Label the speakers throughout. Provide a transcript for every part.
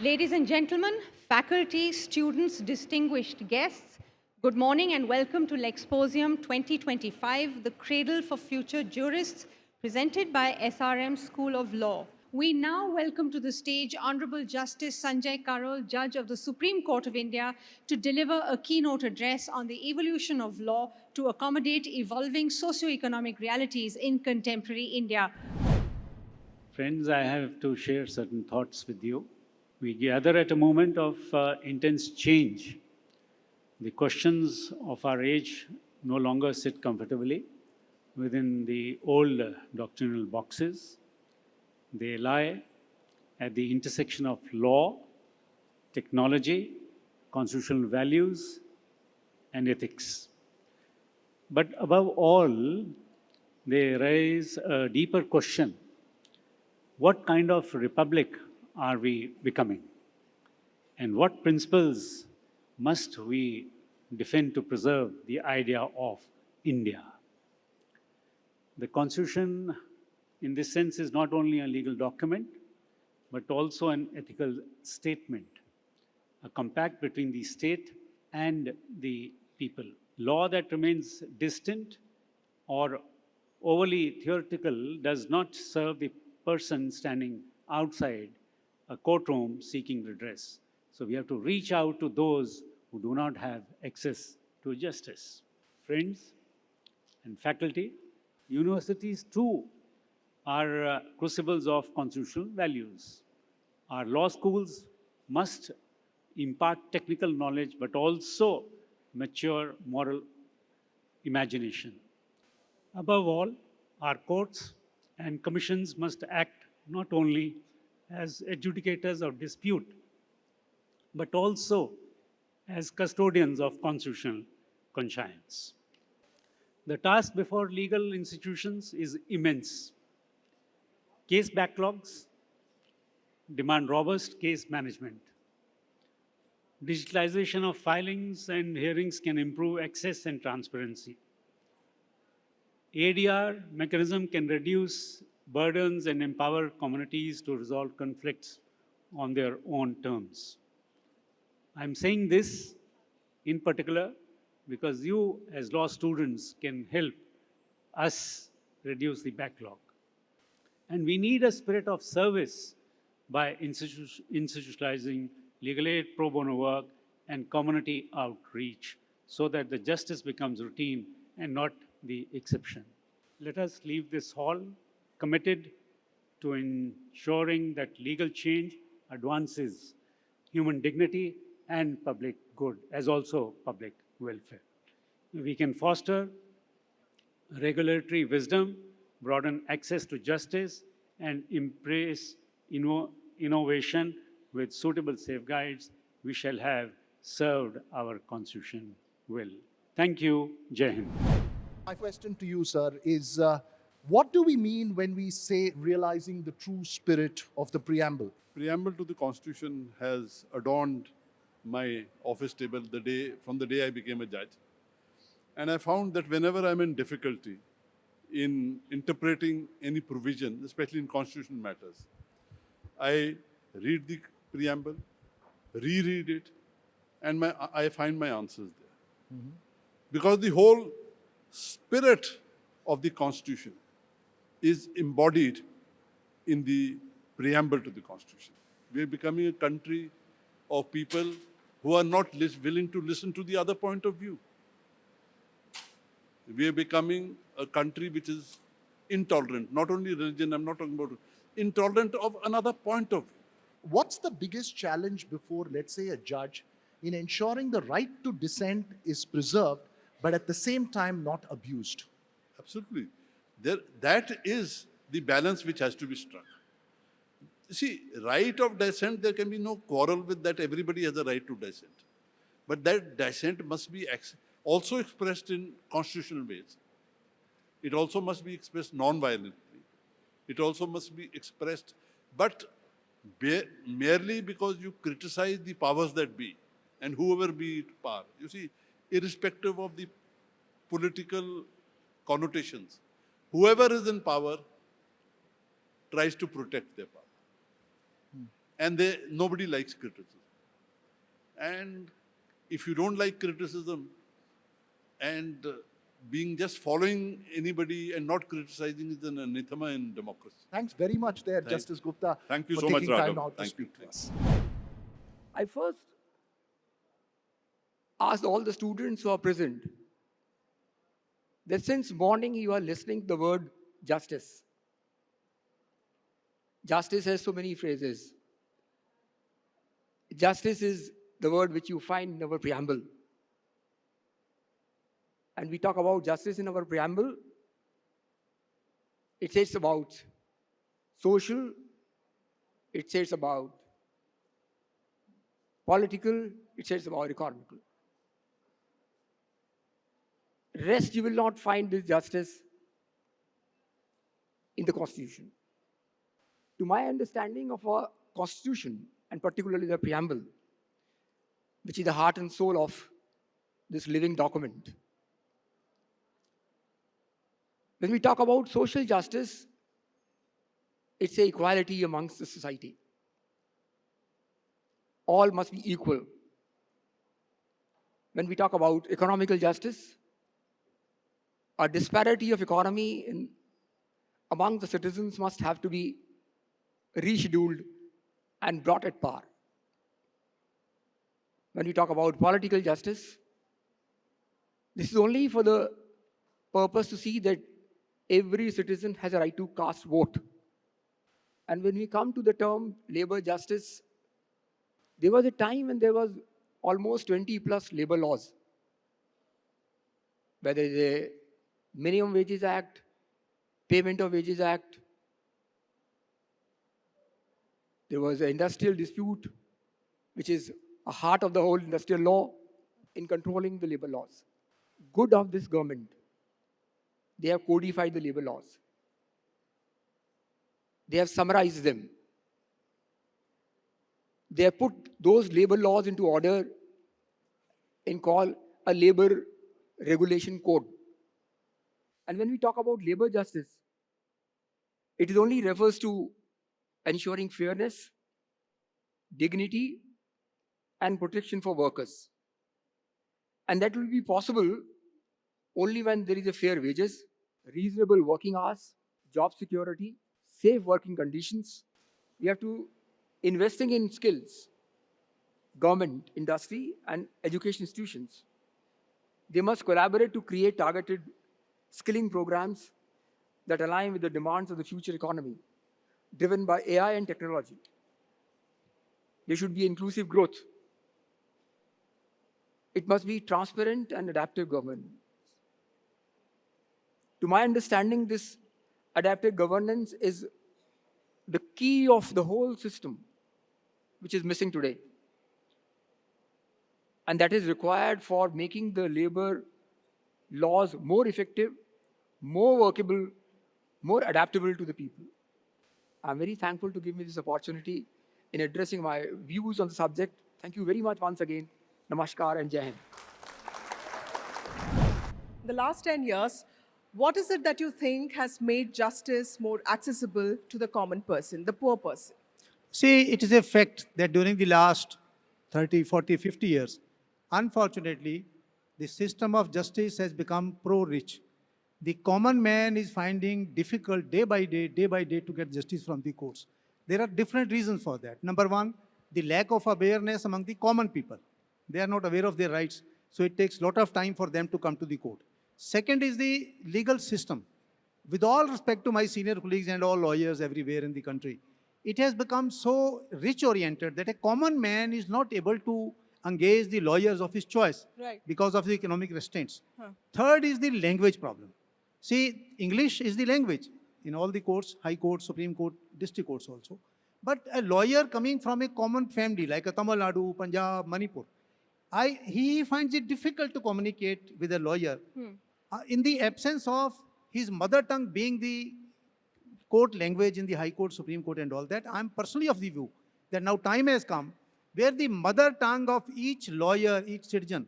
Speaker 1: Ladies and gentlemen, faculty, students, distinguished guests, good morning and welcome to Lexposium 2025, the Cradle for Future Jurists, presented by SRM School of Law. We now welcome to the stage Hon'ble Justice Sanjay Kharol, Judge of the Supreme Court of India, to deliver a keynote address on the evolution of law to accommodate evolving socio-economic realities in contemporary India.
Speaker 2: Friends, I have to share certain thoughts with you. We gather at a moment of intense change. The questions of our age no longer sit comfortably within the old doctrinal boxes. They lie at the intersection of law, technology, constitutional values, and ethics. But above all, they raise a deeper question. What kind of republic are we becoming? And what principles must we defend to preserve the idea of India? The Constitution, in this sense, is not only a legal document, but also an ethical statement, a compact between the state and the people. Law that remains distant or overly theoretical does not serve the person standing outside a courtroom seeking redress. So we have to reach out to those who do not have access to justice. Friends and faculty, universities too are crucibles of constitutional values. Our law schools must impart technical knowledge but also mature moral imagination. Above all, our courts and commissions must act not only as adjudicators of dispute, but also as custodians of constitutional conscience. The task before legal institutions is immense. Case backlogs demand robust case management. Digitalization of filings and hearings can improve access and transparency. ADR mechanism can reduce burdens and empower communities to resolve conflicts on their own terms. I'm saying this in particular because you as law students can help us reduce the backlog. And we need a spirit of service by institutionalizing legal aid, pro bono work, and community outreach so that the justice becomes routine and not the exception. Let us leave this hall committed to ensuring that legal change advances human dignity and public good, as also public welfare. We can foster regulatory wisdom, broaden access to justice, and embrace innovation with suitable safeguards. We shall have served our Constitution well. Thank you. Jai Hind.
Speaker 3: My question to you, sir, is what do we mean when we say realizing the true spirit of the preamble?
Speaker 4: Preamble to the Constitution has adorned my office table from the day I became a judge. And I found that whenever I'm in difficulty in interpreting any provision, especially in constitutional matters, I read the preamble, reread it, and I find my answers there. Mm-hmm. Because the whole spirit of the Constitution is embodied in the preamble to the Constitution. We are becoming a country of people who are not willing to listen to the other point of view. We are becoming a country which is intolerant, not only religion, I'm not talking about intolerant of another point of view.
Speaker 3: What's the biggest challenge before, let's say, a judge in ensuring the right to dissent is preserved, but at the same time not abused?
Speaker 4: Absolutely. That is the balance which has to be struck. See, right of dissent, there can be no quarrel with that. Everybody has a right to dissent. But that dissent must be also expressed in constitutional ways. It also must be expressed non-violently. It also must be expressed, but merely because you criticize the powers that be, and whoever be it power. You see, irrespective of the political connotations, whoever is in power tries to protect their power. and nobody likes criticism. And if you don't like criticism and being just following anybody and not criticizing is an anathema in democracy.
Speaker 3: Thanks very much there,
Speaker 4: Thank-
Speaker 3: Justice Gupta,
Speaker 4: Thank you
Speaker 3: for
Speaker 4: so much,
Speaker 3: taking time
Speaker 4: Raghav.
Speaker 3: out to
Speaker 4: Thank you.
Speaker 3: speak to us.
Speaker 5: I first asked all the students who are present that since morning you are listening to the word justice. Justice has so many phrases. Justice is the word which you find in our preamble. And we talk about justice in our preamble. It says about social, it says about political, it says about economical. Rest you will not find this justice in the Constitution. To my understanding of our Constitution, and particularly the preamble, which is the heart and soul of this living document, when we talk about social justice, it's a equality amongst the society. All must be equal. When we talk about economical justice, a disparity of economy among the citizens must have to be rescheduled and brought at par. When we talk about political justice, this is only for the purpose to see that every citizen has a right to cast vote. And when we come to the term labor justice, there was a time when there was almost 20 plus labor laws, whether it's a Minimum Wages Act, Payment of Wages Act. There was an industrial dispute, which is a heart of the whole industrial law in controlling the labor laws. Good of this government, they have codified the labor laws. They have summarized them. They have put those labor laws into order and call a labor regulation code. And when we talk about labor justice, it only refers to ensuring fairness, dignity, and protection for workers. And that will be possible only when there is a fair wages, reasonable working hours, job security, safe working conditions. We have to investing in skills, government, industry, and education institutions. They must collaborate to create targeted skilling programs that align with the demands of the future economy, driven by AI and technology. There should be inclusive growth. It must be transparent and adaptive governance. To my understanding, this adaptive governance is the key of the whole system, which is missing today. And that is required for making the labor laws more effective, more workable, more adaptable to the people. I'm very thankful to give me this opportunity in addressing my views on the subject. Thank you very much once again. Namaskar and Jai Hind.
Speaker 6: The last 10 years, what is it that you think has made justice more accessible to the common person, the poor person?
Speaker 7: See, it is a fact that during the last 30, 40, 50 years, unfortunately, the system of justice has become pro-rich. The common man is finding difficult day by day to get justice from the courts. There are different reasons for that. Number one, the lack of awareness among the common people. They are not aware of their rights, so it takes a lot of time for them to come to the court. Second is the legal system. With all respect to my senior colleagues and all lawyers everywhere in the country, it has become so rich-oriented that a common man is not able to engage the lawyers of his choice because of the economic restraints. Third is the language problem. See, English is the language in all the courts, High Court, Supreme Court, District Courts also. But a lawyer coming from a common family like a Tamil Nadu, Punjab, Manipur, he finds it difficult to communicate with a lawyer in the absence of his mother tongue being the court language in the High Court, Supreme Court and all that. I'm personally of the view that now time has come where the mother tongue of each lawyer, each citizen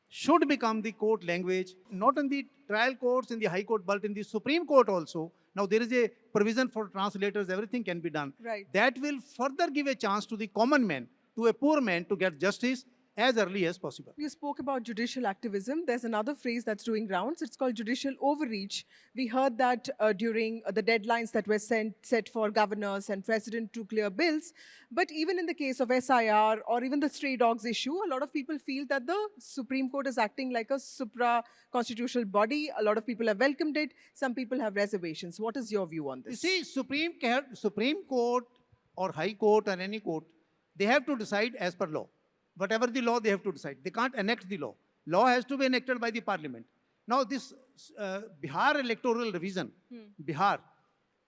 Speaker 7: should become the court language, not in the trial courts, in the High Court, but in the Supreme Court also. Now there is a provision for translators, everything can be done.
Speaker 6: Right.
Speaker 7: That will further give a chance to the common man, to a poor man, to get justice as early as possible.
Speaker 6: You spoke about judicial activism. There's another phrase that's doing rounds. It's called judicial overreach. We heard that during the deadlines that were set for governors and president to clear bills. But even in the case of SIR or even the stray dogs issue, a lot of people feel that the Supreme Court is acting like a supra-constitutional body. A lot of people have welcomed it. Some people have reservations. What is your view on
Speaker 7: You
Speaker 6: this?
Speaker 7: see, Supreme Court or High Court or any court, they have to decide as per law. Whatever the law, they have to decide. They can't enact the law. Law has to be enacted by the parliament. Now this Bihar electoral revision, Bihar,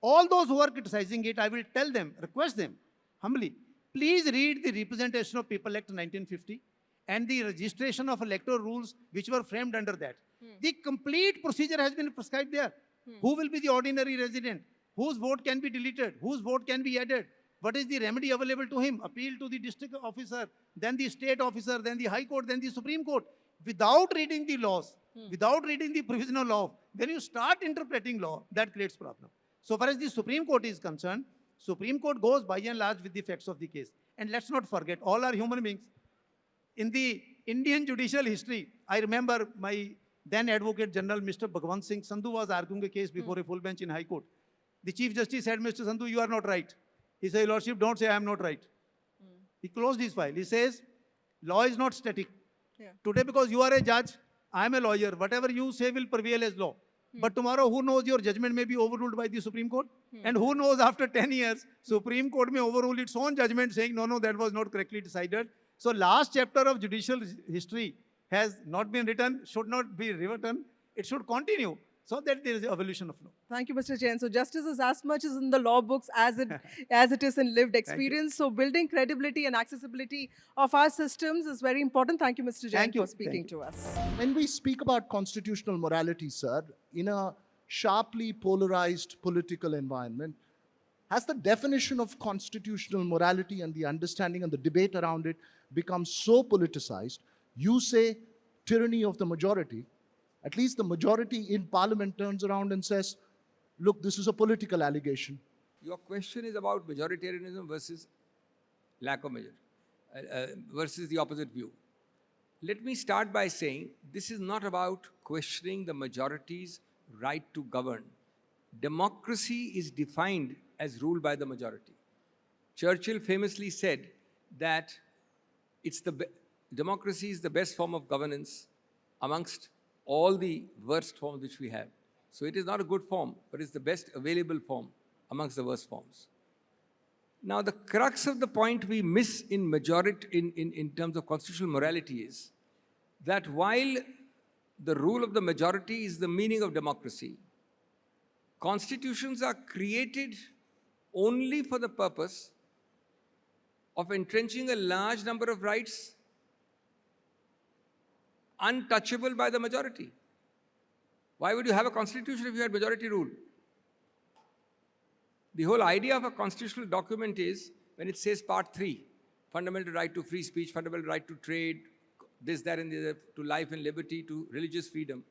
Speaker 7: all those who are criticizing it, I will tell them, request them humbly, please read the Representation of People Act 1950 and the registration of electoral rules which were framed under that. The complete procedure has been prescribed there. Who will be the ordinary resident? Whose vote can be deleted? Whose vote can be added? What is the remedy available to him? Appeal to the district officer, then the state officer, then the High Court, then the Supreme Court. Without reading the laws, without reading the provisional law, when you start interpreting law, that creates problem. So far as the Supreme Court is concerned, Supreme Court goes by and large with the facts of the case. And let's not forget, all are human beings. In the Indian judicial history, I remember my then Advocate General, Mr. Bhagwant Singh Sandhu, was arguing a case before a full bench in High Court. The Chief Justice said, Mr. Sandhu, you are not right. He said, Lordship, don't say I am not right. He closed his file. He says, law is not static.
Speaker 6: Yeah.
Speaker 7: Today, because you are a judge, I am a lawyer. Whatever you say will prevail as law. But tomorrow, who knows, your judgment may be overruled by the Supreme Court. And who knows, after 10 years, Supreme Court may overrule its own judgment saying, no, that was not correctly decided. So last chapter of judicial history has not been written, should not be rewritten. It should continue so that there is an evolution of law.
Speaker 6: Thank you, Mr. Jain. So justice is as much as in the law books as it is in lived experience. So building credibility and accessibility of our systems is very important. Thank you, Mr. Jain,
Speaker 7: Thank you.
Speaker 6: for speaking
Speaker 7: Thank you.
Speaker 6: to us.
Speaker 3: When we speak about constitutional morality, sir, in a sharply polarized political environment, has the definition of constitutional morality and the understanding and the debate around it become so politicized? You say tyranny of the majority. At least the majority in parliament turns around and says, look, this is a political allegation.
Speaker 5: Your question is about majoritarianism versus lack of versus the opposite view. Let me start by saying this is not about questioning the majority's right to govern. Democracy is defined as ruled by the majority. Churchill famously said that democracy is the best form of governance amongst all the worst forms which we have. So it is not a good form, but it's the best available form amongst the worst forms. Now, the crux of the point we miss in terms of constitutional morality is that while the rule of the majority is the meaning of democracy, constitutions are created only for the purpose of entrenching a large number of rights untouchable by the majority. Why would you have a constitution if you had majority rule? The whole idea of a constitutional document is when it says part 3, fundamental right to free speech, fundamental right to trade, this, that, and the other, to life and liberty, to religious freedom.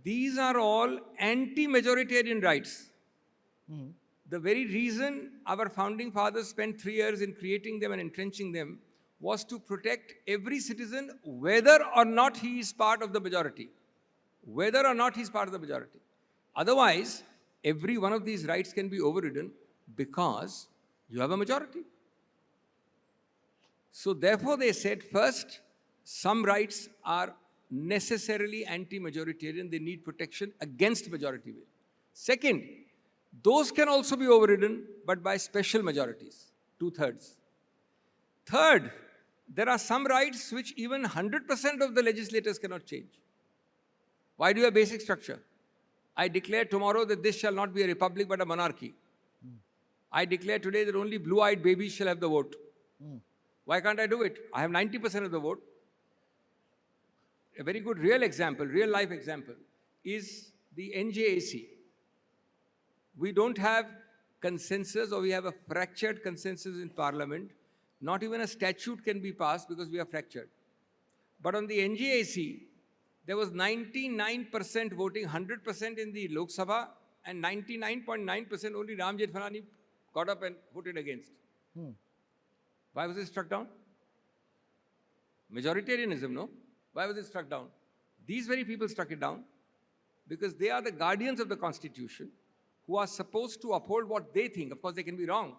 Speaker 5: These are all anti-majoritarian rights. The very reason our founding fathers spent 3 years in creating them and entrenching them was to protect every citizen, whether or not he is part of the majority. Whether or not he is part of the majority. Otherwise, every one of these rights can be overridden because you have a majority. So therefore, they said first, some rights are necessarily anti-majoritarian. They need protection against majority will. Second, those can also be overridden, but by special majorities, 2/3. Third, there are some rights which even 100% of the legislators cannot change. Why do you have basic structure? I declare tomorrow that this shall not be a republic but a monarchy. I declare today that only blue-eyed babies shall have the vote. Why can't I do it? I have 90% of the vote. A very good real example, real life example, is the NJAC. We don't have consensus, or we have a fractured consensus in parliament. Not even a statute can be passed because we are fractured. But on the NJAC, there was 99% voting, 100% in the Lok Sabha and 99.9% only Ram Jethmalani got up and voted against. Why was it struck down? Majoritarianism, no? Why was it struck down? These very people struck it down because they are the guardians of the Constitution who are supposed to uphold what they think. Of course, they can be wrong,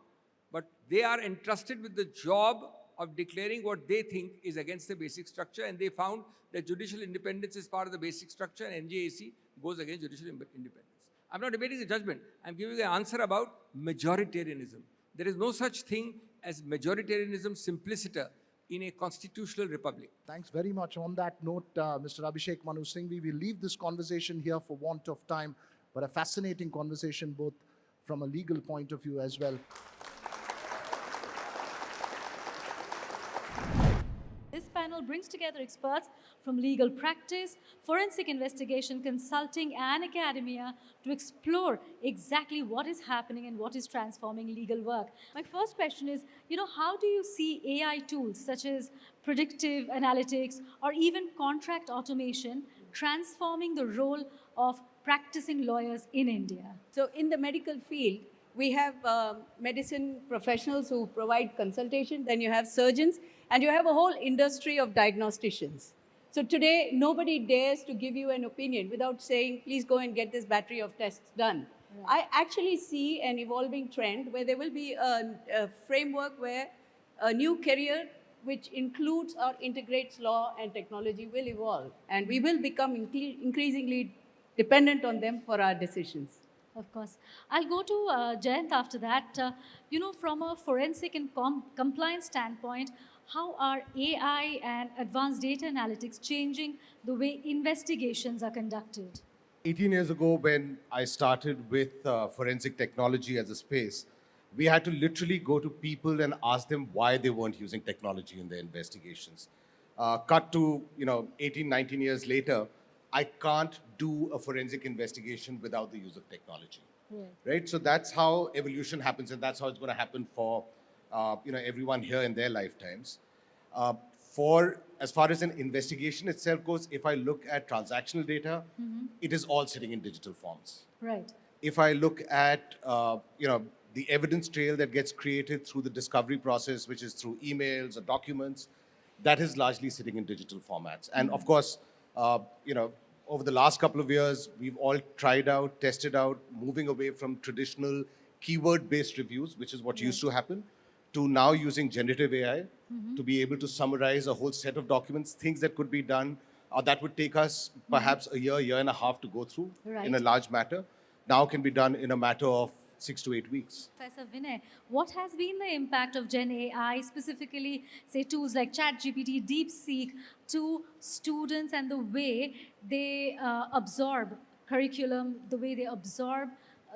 Speaker 5: but they are entrusted with the job of declaring what they think is against the basic structure, and they found that judicial independence is part of the basic structure, and NJAC goes against judicial independence. I'm not debating the judgment. I'm giving you an answer about majoritarianism. There is no such thing as majoritarianism simpliciter in a constitutional republic.
Speaker 3: Thanks very much. On that note, Mr. Abhishek Manu Singh, we will leave this conversation here for want of time, but a fascinating conversation both from a legal point of view as well.
Speaker 8: This panel brings together experts from legal practice, forensic investigation, consulting, and academia to explore exactly what is happening and what is transforming legal work. My first question is, how do you see AI tools such as predictive analytics or even contract automation transforming the role of practicing lawyers in India?
Speaker 9: So in the medical field, we have medicine professionals who provide consultation, then you have surgeons, and you have a whole industry of diagnosticians. So today, nobody dares to give you an opinion without saying, please go and get this battery of tests done. Right. I actually see an evolving trend where there will be a framework where a new career which includes or integrates law and technology will evolve, and we will become increasingly dependent on them for our decisions.
Speaker 8: Of course. I'll go to Jayant after that. From a forensic and compliance standpoint, how are AI and advanced data analytics changing the way investigations are conducted?
Speaker 10: 18 years ago, when I started with forensic technology as a space, we had to literally go to people and ask them why they weren't using technology in their investigations. Cut to 18, 19 years later, I can't do a forensic investigation without the use of technology, right? So that's how evolution happens, and that's how it's going to happen for everyone here in their lifetimes. As far as an investigation itself goes, if I look at transactional data, it is all sitting in digital forms.
Speaker 8: Right.
Speaker 10: If I look at the evidence trail that gets created through the discovery process, which is through emails or documents, that is largely sitting in digital formats. And of course, over the last couple of years, we've all tried out, tested out, moving away from traditional keyword-based reviews, which is what used to happen, to now using generative AI to be able to summarize a whole set of documents, things that could be done, or that would take us perhaps a year and a half to go through in a large matter, now can be done in a matter of 6 to 8 weeks.
Speaker 8: Professor Vinay, what has been the impact of Gen AI, specifically, say, tools like ChatGPT, DeepSeek, to students and the way they absorb curriculum, the way they absorb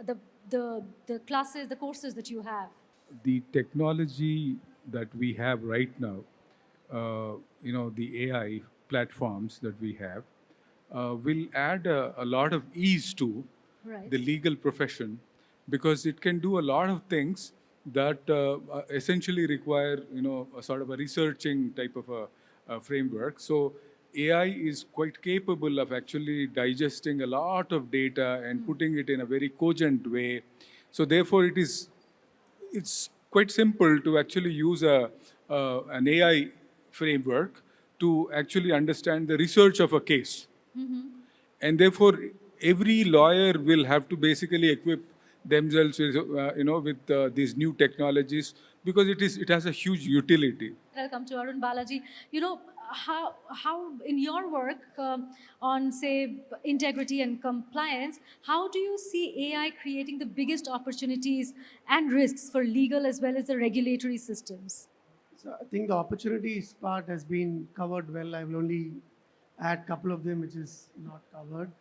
Speaker 8: the classes, the courses that you have?
Speaker 11: The technology that we have right now, the AI platforms that we have, will add a lot of ease to the legal profession, because it can do a lot of things that essentially require, a sort of a researching type of a framework. So AI is quite capable of actually digesting a lot of data and putting it in a very cogent way. So therefore, it's quite simple to actually use an AI framework to actually understand the research of a case. And therefore, every lawyer will have to basically equip themselves with, with these new technologies, because it has a huge utility.
Speaker 8: I'll come to Arun Balaji. How in your work on, say, integrity and compliance, how do you see AI creating the biggest opportunities and risks for legal as well as the regulatory systems?
Speaker 12: So I think the opportunities part has been covered well. I will only add a couple of them which is not covered.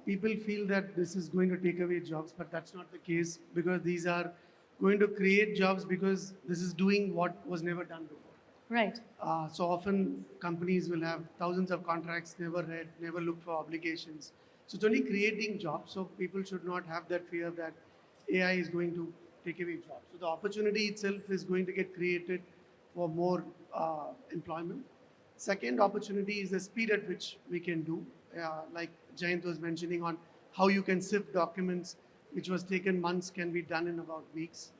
Speaker 12: People feel that this is going to take away jobs, but that's not the case, because these are going to create jobs, because this is doing what was never done before.
Speaker 8: Right.
Speaker 12: So often companies will have thousands of contracts, never read, never looked for obligations. So it's only creating jobs. So people should not have that fear that AI is going to take away jobs. So the opportunity itself is going to get created for more employment. Second opportunity is the speed at which we can do, like Jayant was mentioning on how you can sift documents, which was taken months, can be done in about weeks.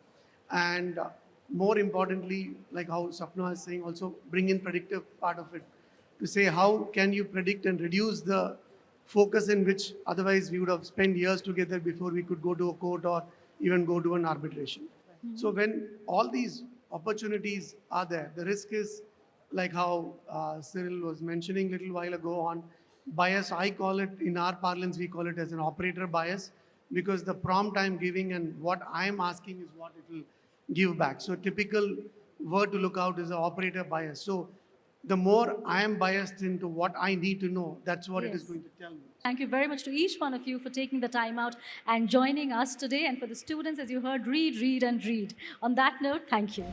Speaker 12: And more importantly, like how Sapna is saying, also bring in predictive part of it to say how can you predict and reduce the focus in which otherwise we would have spent years together before we could go to a court or even go to an arbitration. So when all these opportunities are there, the risk is like how Cyril was mentioning a little while ago on bias. I call it, in our parlance, we call it as an operator bias, because the prompt I'm giving and what I'm asking is what it will give back. So typical word to look out is an operator bias. So the more I am biased into what I need to know, that's what it is
Speaker 8: Yes.
Speaker 12: going to tell me.
Speaker 8: Thank you very much to each one of you for taking the time out and joining us today. And for the students, as you heard, read, read, and read. On that note, thank you.